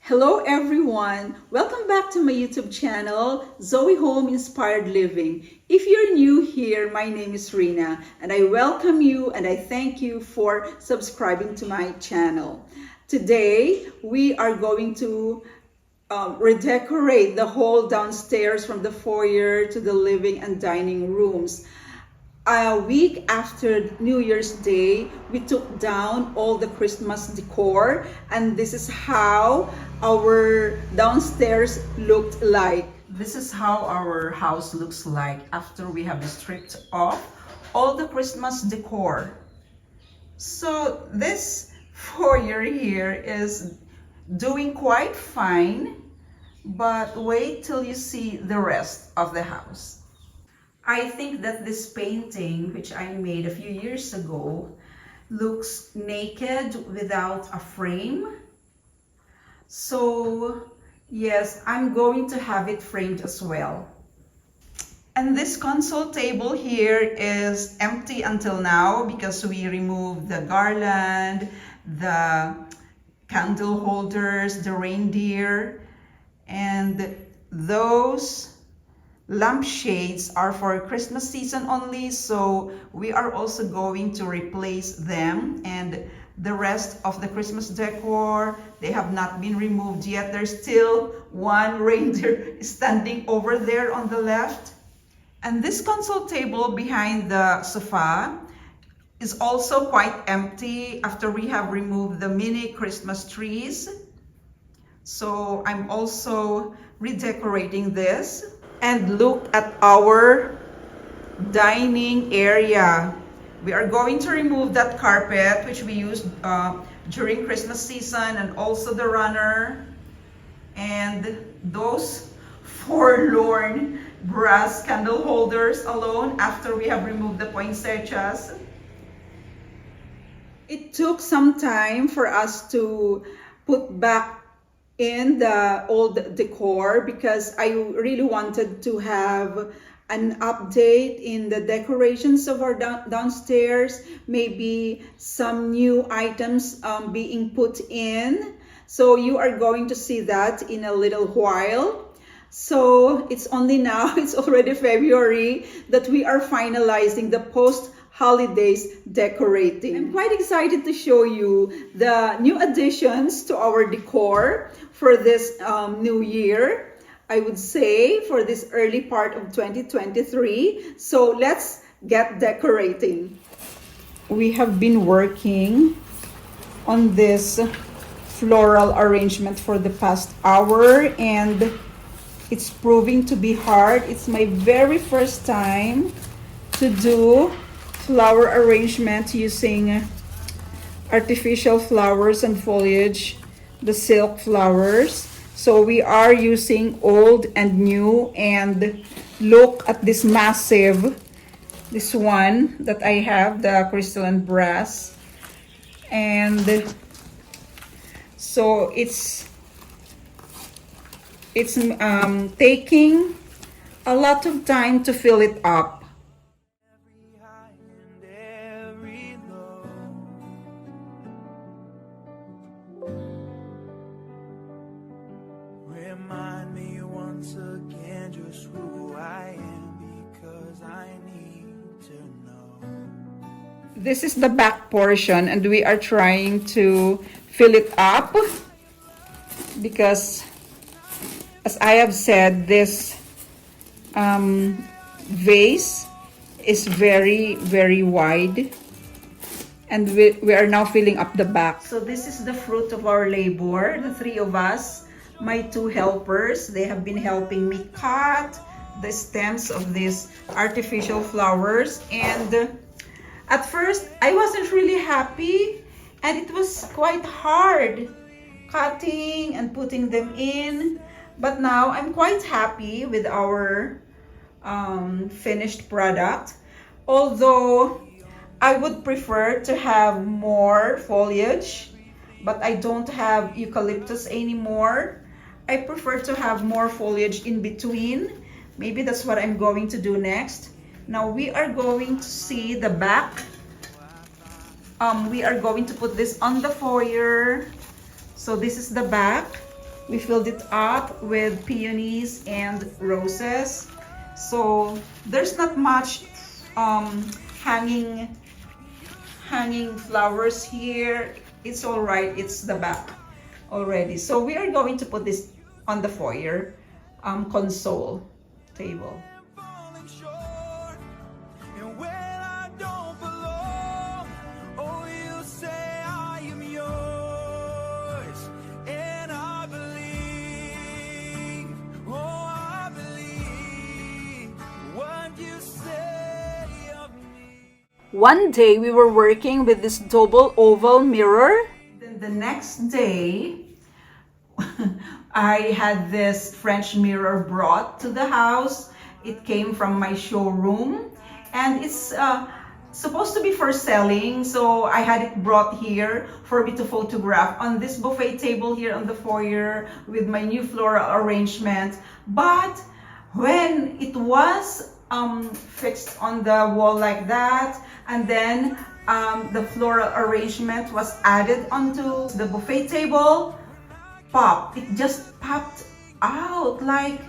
Hello everyone! Welcome back to my YouTube channel, Zoe Home Inspired Living. If you're new here, my name is Rina and I welcome you and I thank you for subscribing to my channel. Today, we are going to redecorate the whole downstairs from the foyer to the living and dining rooms. A week after New Year's Day, we took down all the Christmas decor, and this is how our downstairs looked like. This is how our house looks like after we have stripped off all the Christmas decor. So this foyer here is doing quite fine, but wait till you see the rest of the house. I think that this painting, which I made a few years ago, looks naked without a frame. So yes, I'm going to have it framed as well. And this console table here is empty until now because we removed the garland, the candle holders, the reindeer, and those lampshades are for Christmas season only, so we are also going to replace them. And the rest of the Christmas decor, they have not been removed yet. There's still one reindeer standing over there on the left. And this console table behind the sofa is also quite empty after we have removed the mini Christmas trees. So I'm also redecorating this. And look at our dining area. We are going to remove that carpet which we used during Christmas season, and also the runner and those forlorn brass candle holders alone after we have removed the poinsettias. It took some time for us to put back in the old decor because I really wanted to have an update in the decorations of our downstairs, maybe some new items being put in. So you are going to see that in a little while. So it's only now, it's already February, that we are finalizing the post-holidays decorating. I'm quite excited to show you the new additions to our decor for this new year, I would say, for this early part of 2023. So let's get decorating. We have been working on this floral arrangement for the past hour and it's proving to be hard. It's my very first time to do flower arrangement using artificial flowers and foliage, the silk flowers. So we are using old and new, and look at this massive, this one that I have, the crystal and brass. And so it's taking a lot of time to fill it up. Remind me once again just who I am, because I need to know. This is the back portion and we are trying to fill it up because, as I have said, this vase is very wide, and we are now filling up the back. So this is the fruit of our labor, the three of us. My two helpers, they have been helping me cut the stems of these artificial flowers. And at first, I wasn't really happy and it was quite hard cutting and putting them in. But now I'm quite happy with our finished product. Although I would prefer to have more foliage, but I don't have eucalyptus anymore. I prefer to have more foliage in between. Maybe that's what I'm going to do next. Now we are going to see the back. We are going to put this on the foyer. So this is the back. We filled it up with peonies and roses. So there's not much hanging flowers here. It's all right. It's the back already. So we are going to put this on the foyer console table. falling short, and when I don't belong, oh, you say I am yours, and I believe, oh, I believe what you say of me. One day we were working with this double oval mirror. Then the next day, I had this French mirror brought to the house. It came from my showroom and it's supposed to be for selling. So I had it brought here for me to photograph on this buffet table here on the foyer with my new floral arrangement. But when it was fixed on the wall like that, and then the floral arrangement was added onto the buffet table, it just popped out like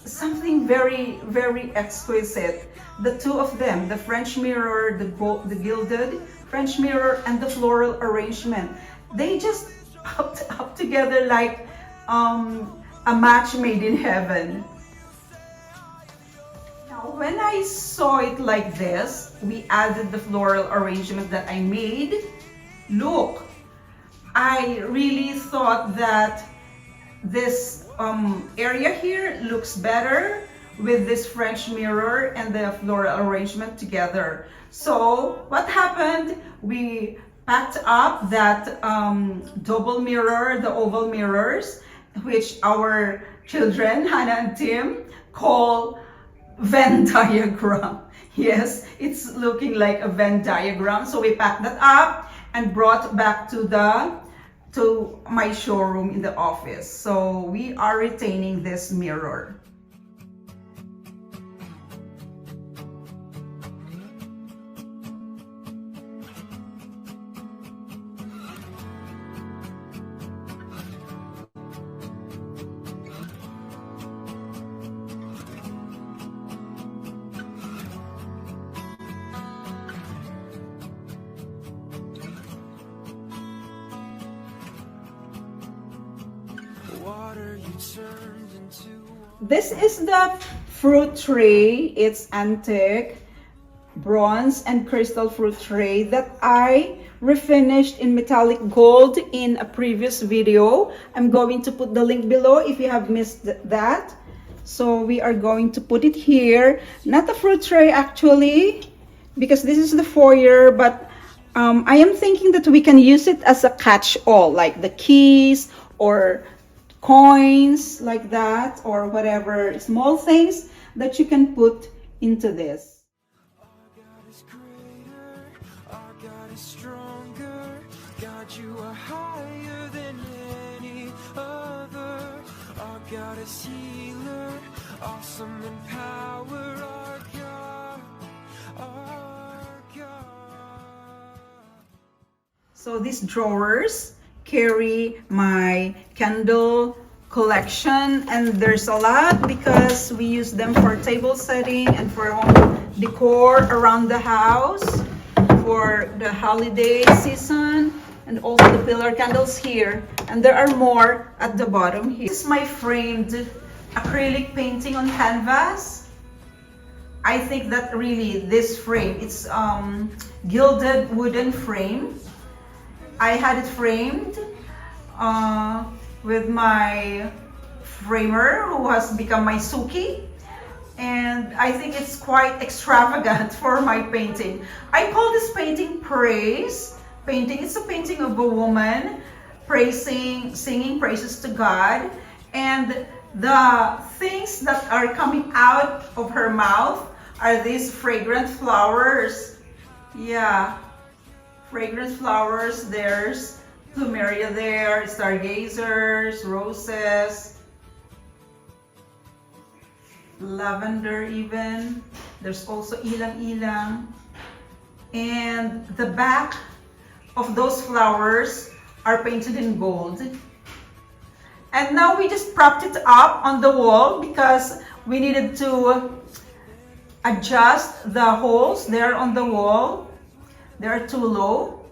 something very, very exquisite. The two of them, the French mirror, the gilded French mirror, and the floral arrangement, they just popped up together like a match made in heaven. Now, when I saw it like this, we added the floral arrangement that I made. Look, I really thought that this area here looks better with this French mirror and the floral arrangement together. So what happened? We packed up that double mirror, the oval mirrors, which our children, Hannah and Tim, call Venn diagram. Yes, it's looking like a Venn diagram. So we packed that up and brought back to my showroom in the office. So we are retaining this mirror. This is the fruit tray. It's antique bronze and crystal fruit tray that I refinished in metallic gold in a previous video. I'm going to put the link below if you have missed that. So we are going to put it here. Not a fruit tray actually, because this is the foyer, but I am thinking that we can use it as a catch-all, like the keys or coins like that, or whatever small things that you can put into this. Our God is greater, our God is stronger. God, you are higher than any other. Our God is healer, awesome in power. Our God, our God. So these drawers carry my candle collection, and there's a lot because we use them for table setting and for home decor around the house for the holiday season, and also the pillar candles here, and there are more at the bottom here. This is my framed acrylic painting on canvas. I think that really this frame, it's gilded wooden frame. I had it framed with my framer who has become my Suki, and I think it's quite extravagant for my painting. I call this painting praise painting. It's a painting of a woman singing praises to God, and the things that are coming out of her mouth are these fragrant flowers. Yeah, fragrant flowers. There's plumeria there, stargazers, roses, lavender even. There's also ilang-ilang. And the back of those flowers are painted in gold. And now we just propped it up on the wall because we needed to adjust the holes there on the wall. They are too low.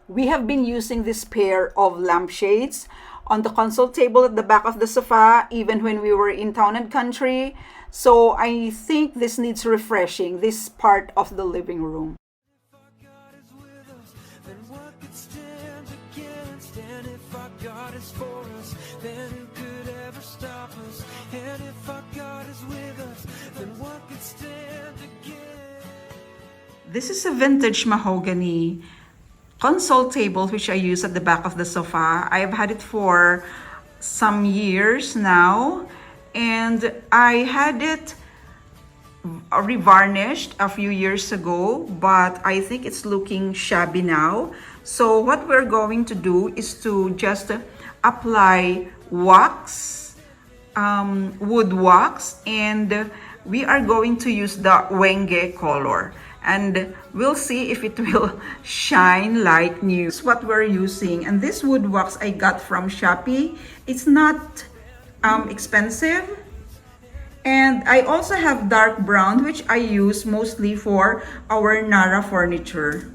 We have been using this pair of lampshades on the console table at the back of the sofa, even when we were in town and country. So I think this needs refreshing, this part of the living room. God is with us, then what could stand against? And if our God is for us, then who could ever stop us? And if our God is with us, then what could stand against? This is a vintage mahogany console table which I use at the back of the sofa. I have had it for some years now, and I had it revarnished a few years ago, but I think it's looking shabby now. So what we're going to do is to just apply wax, wood wax, and we are going to use the wenge color, and we'll see if it will shine like new. This is what we're using, and this wood wax I got from Shopee. It's not expensive. And I also have dark brown, which I use mostly for our Nara furniture.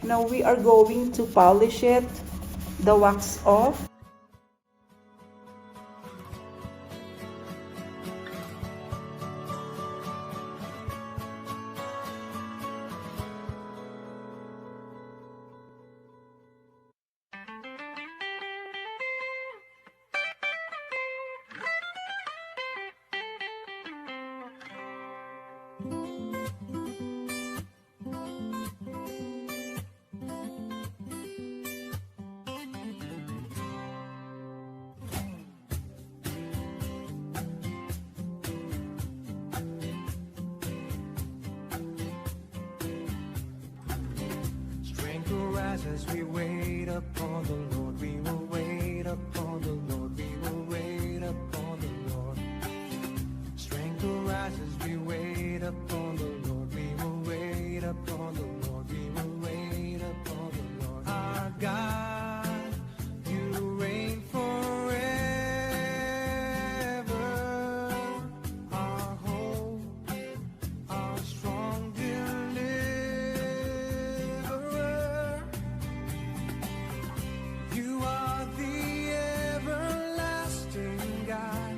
Now we are going to polish it, the wax off. As we wait upon the Lord, we will wait upon the Lord, we will wait upon the Lord. Strength will rise as we wait upon the Lord, we will wait upon the Lord, we will wait upon the Lord. Our God, you reign forever, our hope, our strong deliverer. You are the everlasting God,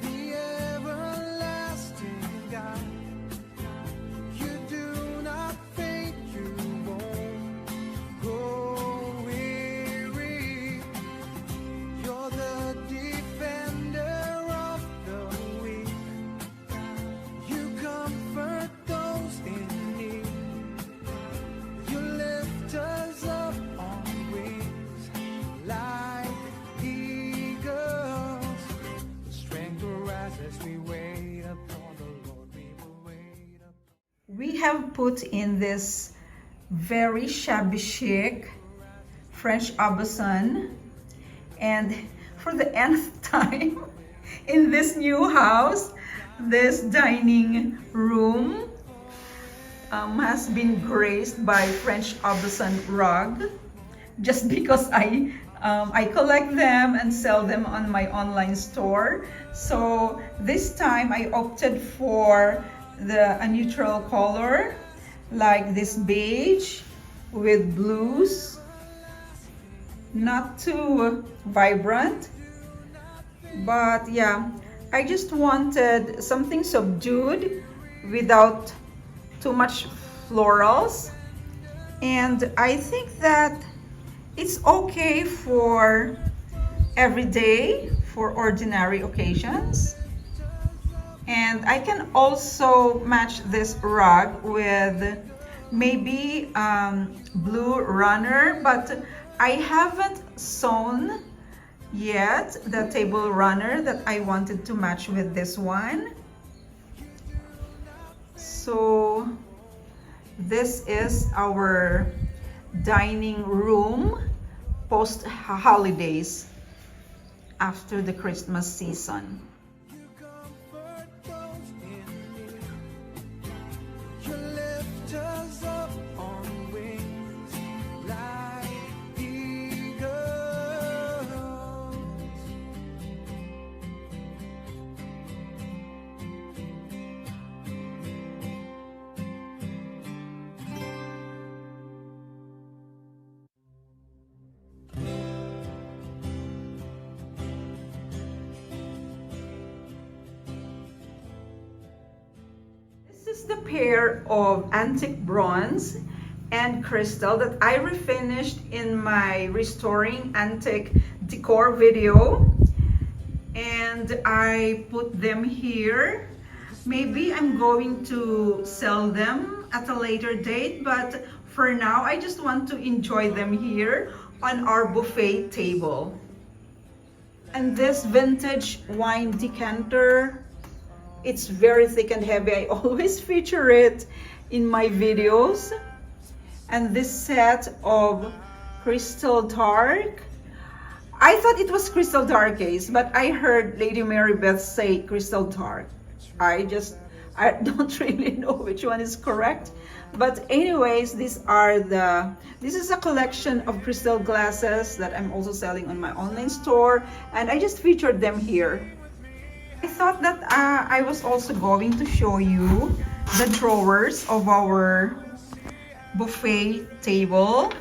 the everlasting God. You do not faint, you won't grow weary. You're the defender of the weak. You comfort those in need. You lift us up on wings like eagles. Strength will rise as we wait upon the Lord. We will wait upon. We have put in this very shabby chic French aubusson, and for the nth time in this new house, this dining room has been graced by French aubusson rug, just because I collect them and sell them on my online store. So this time I opted for a neutral color like this beige with blues, not too vibrant, but yeah, I just wanted something subdued without too much florals, and I think that it's okay for every day, for ordinary occasions. And I can also match this rug with maybe blue runner, but I haven't sewn yet the table runner that I wanted to match with this one. So this is our dining room post holidays after the Christmas season. You comfort those in need. You lift us up on wings like eagles. This is the pair of antique bronze and crystal that I refinished in my restoring antique decor video, and I put them here. Maybe I'm going to sell them at a later date, but for now I just want to enjoy them here on our buffet table. And this vintage wine decanter, it's very thick and heavy. I always feature it in my videos. And this set of crystal dark, I thought it was crystal dark case, but I heard Lady Mary Beth say crystal dark. I don't really know which one is correct. But anyways, this is a collection of crystal glasses that I'm also selling on my online store, and I just featured them here. I thought that I was also going to show you the drawers of our buffet table.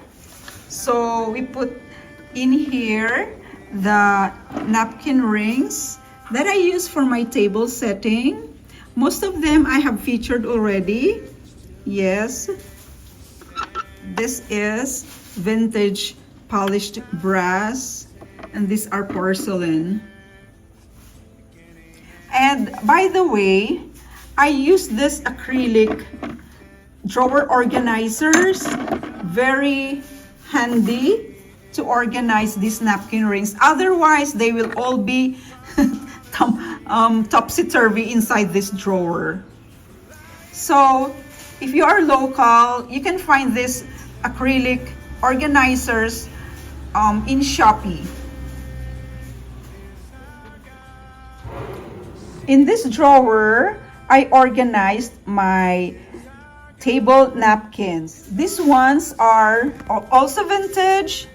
So we put in here the napkin rings that I use for my table setting. Most of them I have featured already. Yes, this is vintage polished brass, and these are porcelain. And by the way, I use this acrylic drawer organizers. Very handy to organize these napkin rings. Otherwise, they will all be topsy-turvy inside this drawer. So if you are local, you can find these acrylic organizers in Shopee. In this drawer, I organized my table napkins. These ones are also vintage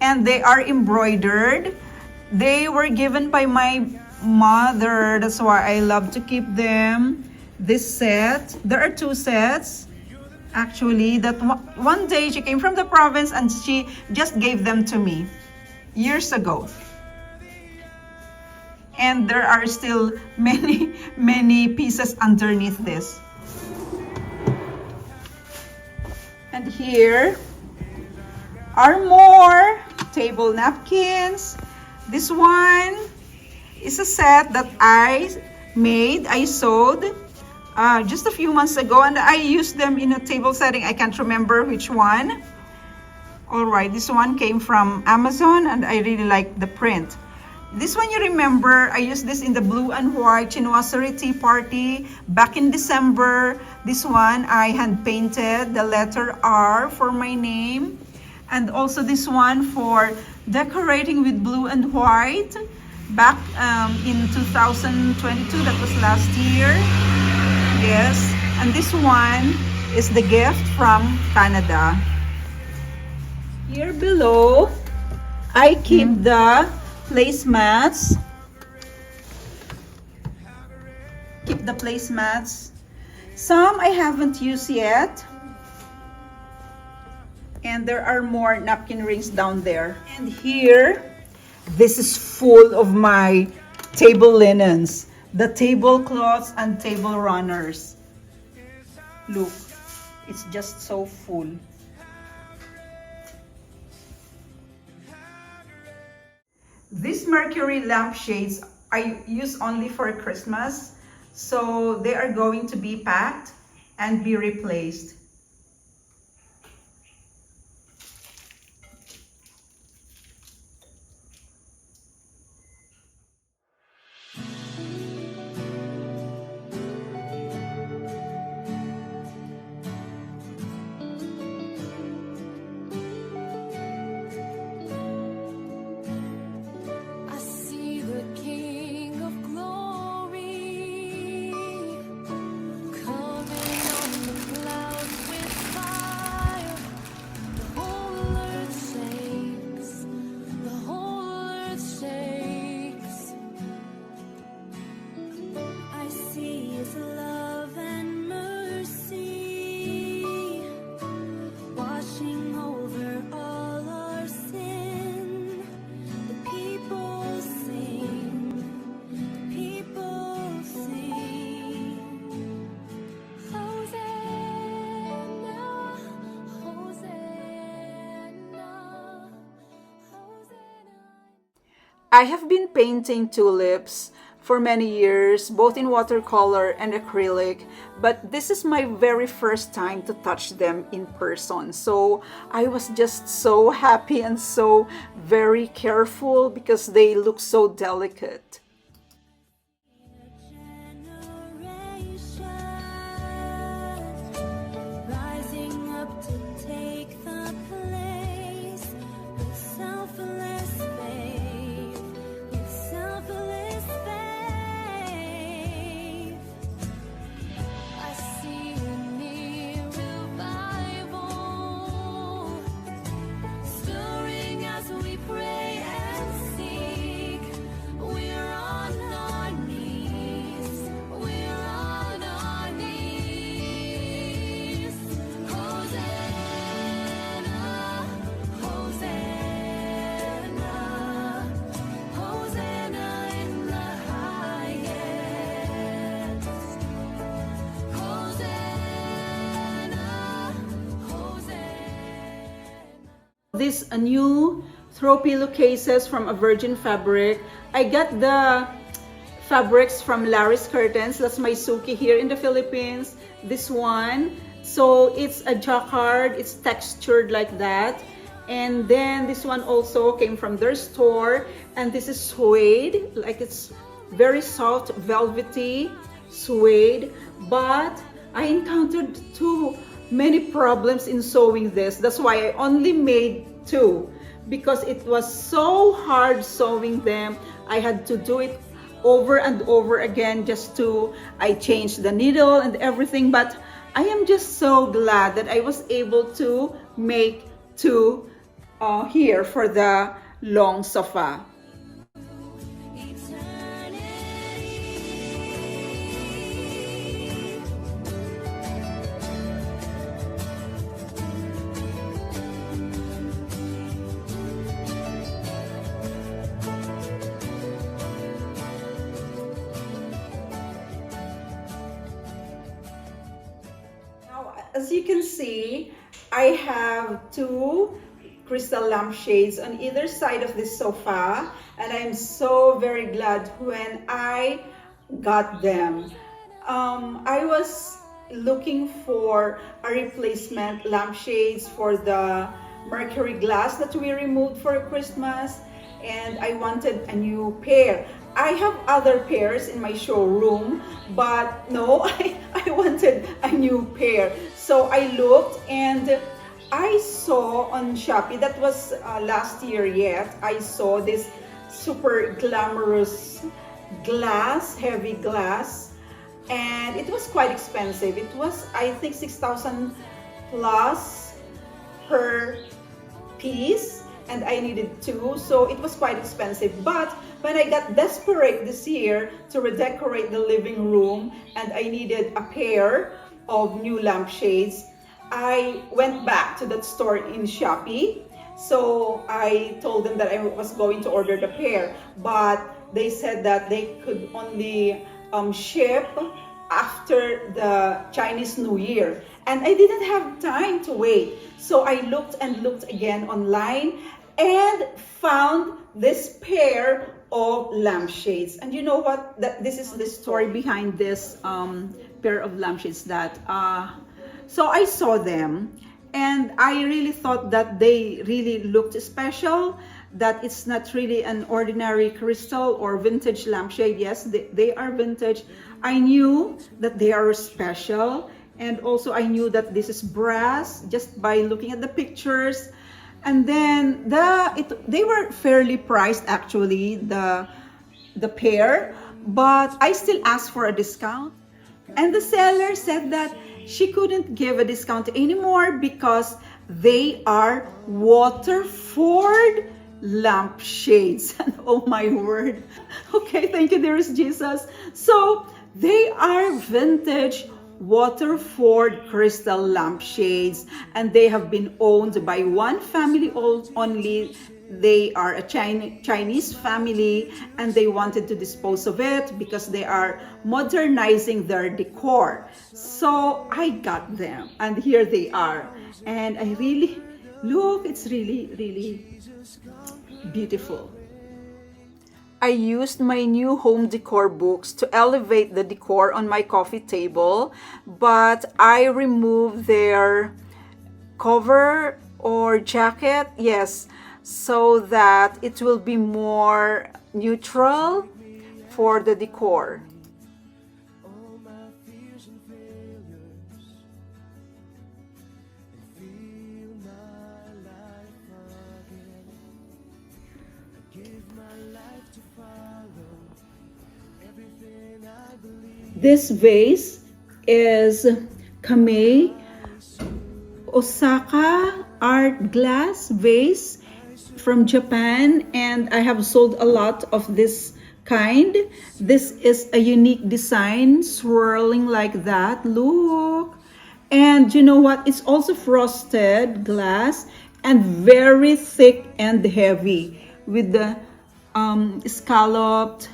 and they are embroidered. They were given by my mother. That's why I love to keep them. This set, there are two sets. Actually, that one day she came from the province and she just gave them to me years ago. And there are still many pieces underneath this. And here are more table napkins. This one is a set that I sewed just a few months ago, and I used them in a table setting. I can't remember which one. All right, this one came from Amazon and I really like the print. This one, you remember, I used this in the blue and white chinoiserie tea party back in December. This one, I hand painted the letter R for my name. And also this one for decorating with blue and white back in 2022. That was last year. Yes. And this one is the gift from Canada. Here below, I keep the placemats. Keep the placemats. Some I haven't used yet. And there are more napkin rings down there. And here, this is full of my table linens, the tablecloths and table runners. Look, it's just so full. These Mercury lampshades I use only for Christmas, so they are going to be packed and be replaced. I have been painting tulips for many years, both in watercolor and acrylic, but this is my very first time to touch them in person. So I was just so happy and so very careful because they look so delicate. Rising up to take the place with selfless faith, with selfless faith. I see a new revival stirring as we pray and seek. We're on our knees. We're on our knees. Hosanna, Hosanna, Hosanna in the highest. Hosanna, Hosanna. These new throw pillowcases from a virgin fabric. I got the fabrics from Larry's Curtains. That's my Suki here in the Philippines. This one. So it's a jacquard. It's textured like that. And then this one also came from their store. And this is suede. Like it's very soft, velvety suede. But I encountered too many problems in sewing this. That's why I only made two, because it was so hard sewing them. I had to do it over and over again just to, I changed the needle and everything, but I am just so glad that I was able to make two here for the long sofa. As you can see, I have two crystal lampshades on either side of this sofa, and I'm so very glad when I got them. I was looking for a replacement lampshades for the mercury glass that we removed for Christmas, and I wanted a new pair. I have other pairs in my showroom, but no, I wanted a new pair. So I looked and I saw on Shopee, that was last year yet, I saw this super glamorous glass, heavy glass, and it was quite expensive. It was, I think, 6,000 plus per piece, and I needed two, so it was quite expensive. But when I got desperate this year to redecorate the living room and I needed a pair of new lampshades, I went back to that store in Shopee. So I told them that I was going to order the pair, but they said that they could only ship after the Chinese New Year, and I didn't have time to wait. So I looked and looked again online and found this pair of lampshades. And you know what? This is the story behind this pair of lampshades. So I saw them and I really thought that they really looked special, that it's not really an ordinary crystal or vintage lampshade. Yes, they are vintage. I knew that they are special, and also I knew that this is brass just by looking at the pictures. And then they were fairly priced actually, the pair, but I still asked for a discount, and the seller said that she couldn't give a discount anymore because they are Waterford lampshades. And oh my word. Okay, thank you, dearest Jesus. So they are vintage Waterford crystal lampshades, and they have been owned by one family only. They are a Chinese family, and they wanted to dispose of it because they are modernizing their decor. So I got them, and here they are. And I really, look, it's really, really beautiful. I used my new home decor books to elevate the decor on my coffee table, but I removed their cover or jacket, yes, so that it will be more neutral for the decor. all my fears and failures, and feel my life again. I give my life to follow everything I believe. This vase is Kamei Osaka art glass vase from Japan, and I have sold a lot of this kind. This is a unique design, swirling like that. Look. And you know what? It's also frosted glass and very thick and heavy with the scalloped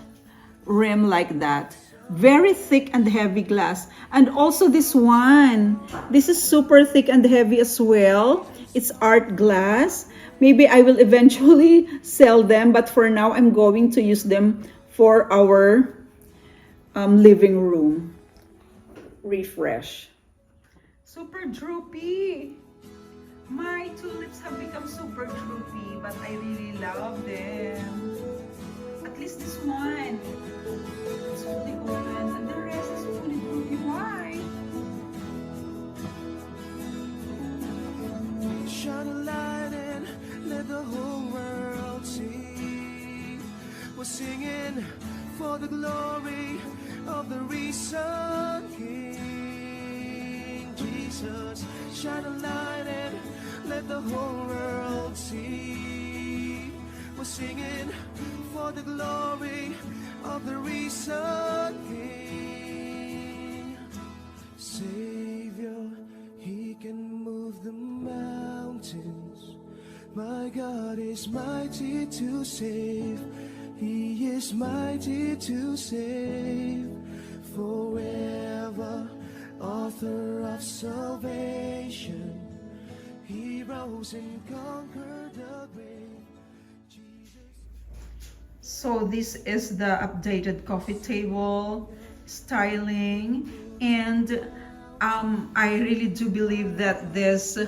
rim like that. Very thick and heavy glass. And also this one. This is super thick and heavy as well. It's art glass. Maybe I will eventually sell them, but for now I'm going to use them for our living room refresh. Super droopy. My tulips have become super droopy, but I really love them. At least this one. It's fully open, and the rest is fully droopy. Why? Shine a light and let the whole world see. We're singing for the glory of the risen King Jesus. Shine a light and let the whole world see. We're singing for the glory of the risen King. Savior, He can move the mountains. My God is mighty to save. He is mighty to save. Forever, author of salvation. He rose and conquered the grave. So this is the updated coffee table styling, and I really do believe that this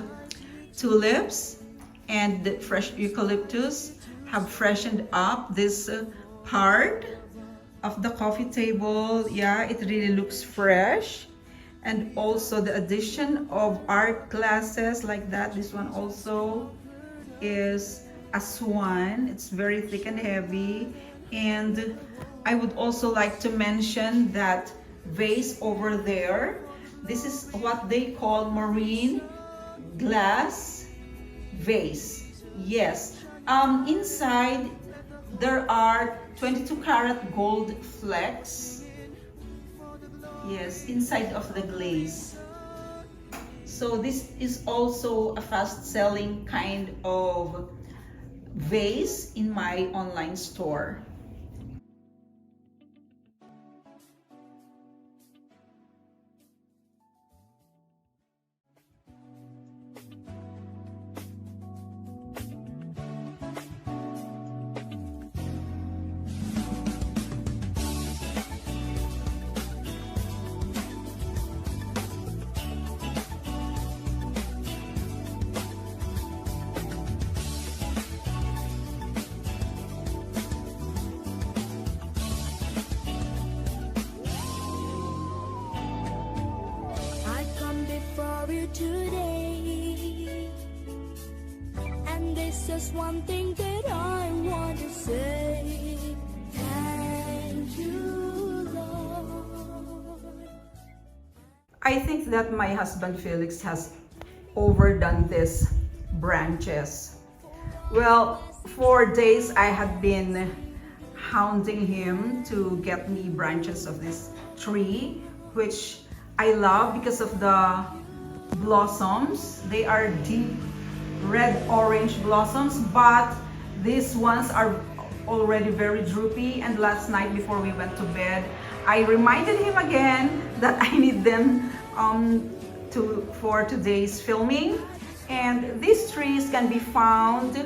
tulips and the fresh eucalyptus have freshened up this part of the coffee table. Yeah, it really looks fresh. And also the addition of art glasses like that. This one also is a swan. It's very thick and heavy. And I would also like to mention that vase over there. This is what they call marine glass vase. Yes. Inside there are 22 karat gold flecks. Yes, inside of the glaze. So this is also a fast-selling kind of vase in my online store. I come before you today, and there's just one thing that I want to say. Thank you, Lord. I think that my husband Felix has overdone these branches. Well, for days I had been hounding him to get me branches of this tree, which I love because of the blossoms. They are deep red-orange blossoms, but these ones are already very droopy. And last night before we went to bed, I reminded him again that I need them for today's filming. And these trees can be found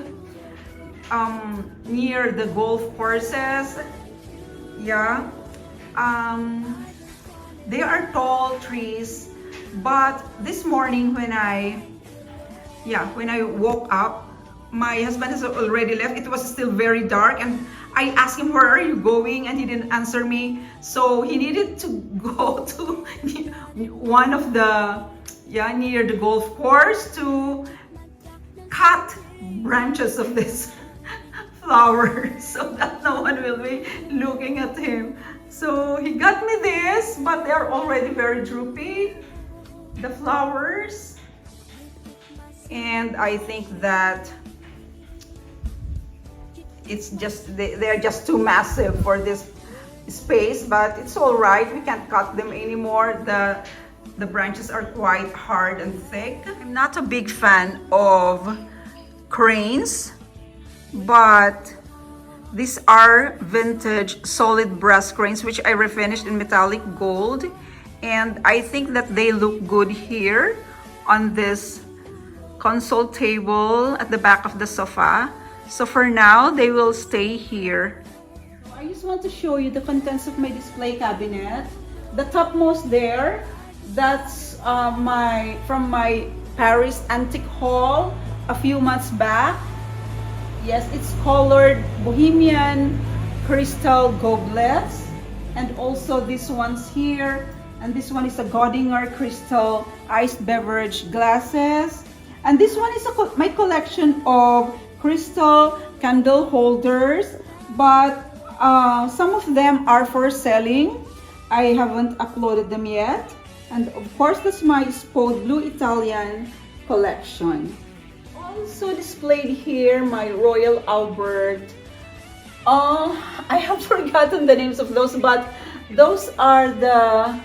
near the golf courses. Yeah. They are tall trees, but this morning when I woke up, my husband has already left. It was still very dark, and I asked him, where are you going? And he didn't answer me. So he needed to go to one of the, near the golf course to cut branches of this flower so that no one will be looking at him. So he got me this, but they're already very droopy, the flowers. And I think that it's just they're just too massive for this space, but it's all right. We can't cut them anymore. The branches are quite hard and thick. I'm not a big fan of cranes, but these are vintage solid brass cranes which I refinished in metallic gold, and I think that they look good here on this console table at the back of the sofa. So for now, they will stay here. I just want to show you the contents of my display cabinet. The topmost there, that's from my Paris antique haul a few months back. Yes, it's colored Bohemian crystal goblets, and also these ones here, and this one is a Godinger crystal iced beverage glasses, and this one is my collection of crystal candle holders, but some of them are for selling. I haven't uploaded them yet. And of course, that's my Spode Blue Italian collection. Also displayed here my Royal Albert. I have forgotten the names of those, but those are the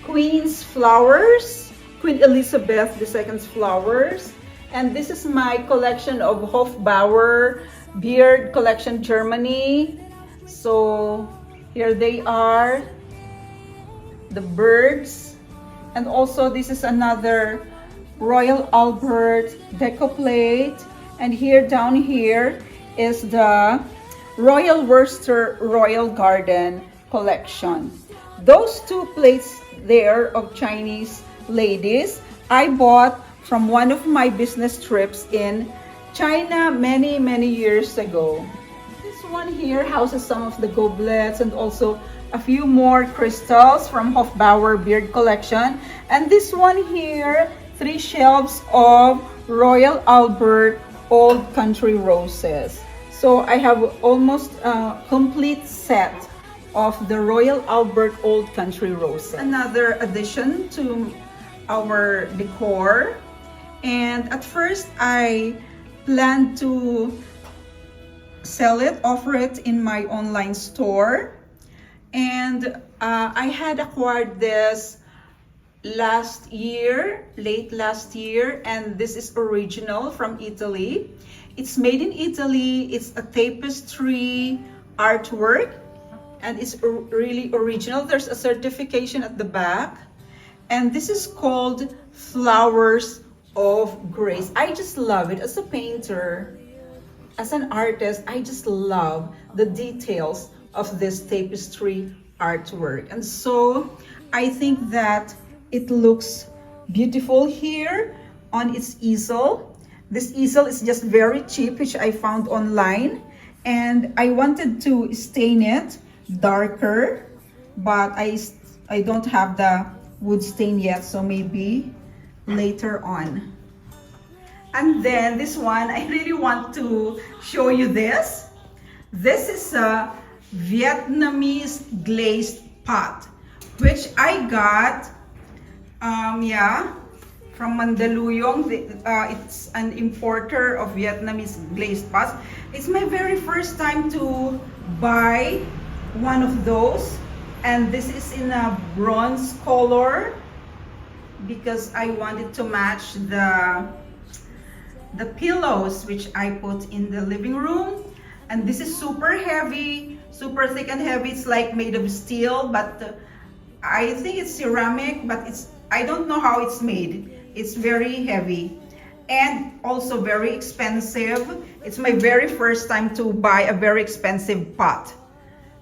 Queen's flowers, Queen Elizabeth II's flowers. And this is my collection of Hofbauer Beard Collection Germany. So here they are, the birds. And also this is another Royal Albert deco plate. And here down here is the Royal Worcester Royal Garden collection. Those two plates there of Chinese ladies I bought from one of my business trips in China many years ago. This one here houses some of the goblets and also a few more crystals from Hofbauer Beard Collection. And this one here, 3 shelves of Royal Albert Old Country Roses. So I have almost a complete set of the Royal Albert Old Country Roses. Another addition to our decor. And at first I planned to sell it, offer it in my online store. And I had acquired this late last year, and this is original from Italy. It's made in Italy. It's a tapestry artwork, and it's really original. There's a certification at the back, and this is called Flowers of Grace. I just love it. As a painter, as an artist, I just love the details of this tapestry artwork. And so I think that it looks beautiful here on its easel. This easel is just very cheap, which I found online, and I wanted to stain it darker, but I don't have the wood stain yet, so maybe later on. And then this one, I really want to show you this. This is a Vietnamese glazed pot, which I got from Mandaluyong. It's an importer of Vietnamese glazed pots. It's my very first time to buy one of those, and this is in a bronze color because I wanted to match the pillows which I put in the living room. And this is super heavy, super thick and heavy. It's like made of steel, but I think it's ceramic, but I don't know how it's made. It's very heavy. and also very expensive. It's my very first time to buy a very expensive pot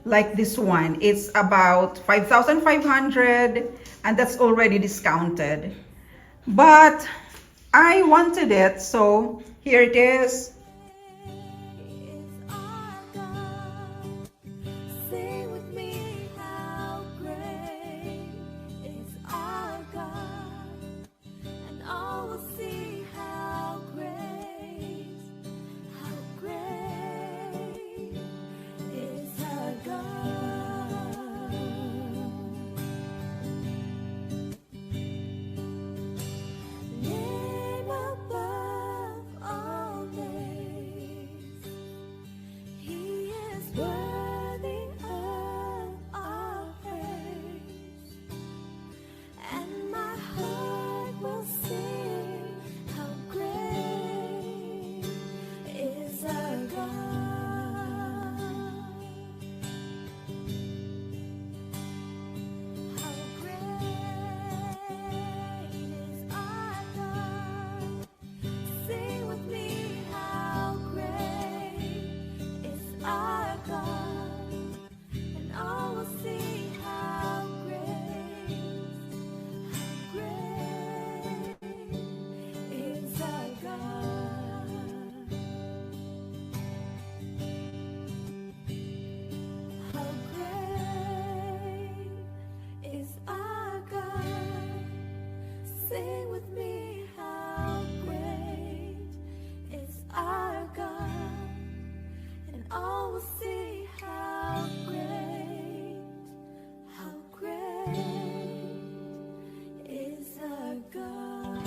like this one. It's about 5,500 and that's already discounted. But I wanted it, so here it is. Is our God. Sing with me, how great is our God, and all will see how great is our God. Name above all names, He is worthy of our praise, and my heart will sing how great is our God. How great is our God. Sing with me, how great is our God, and all will see how great is our God. How great is our God. Sing with me, how great is our God, and all will see how great is our God.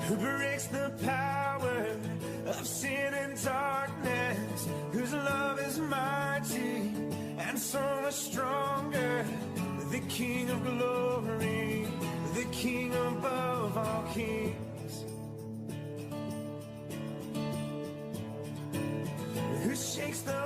Who breaks the power of sin and darkness, whose love is mighty and so much stronger, the King of glory, the King above all kings, who shakes the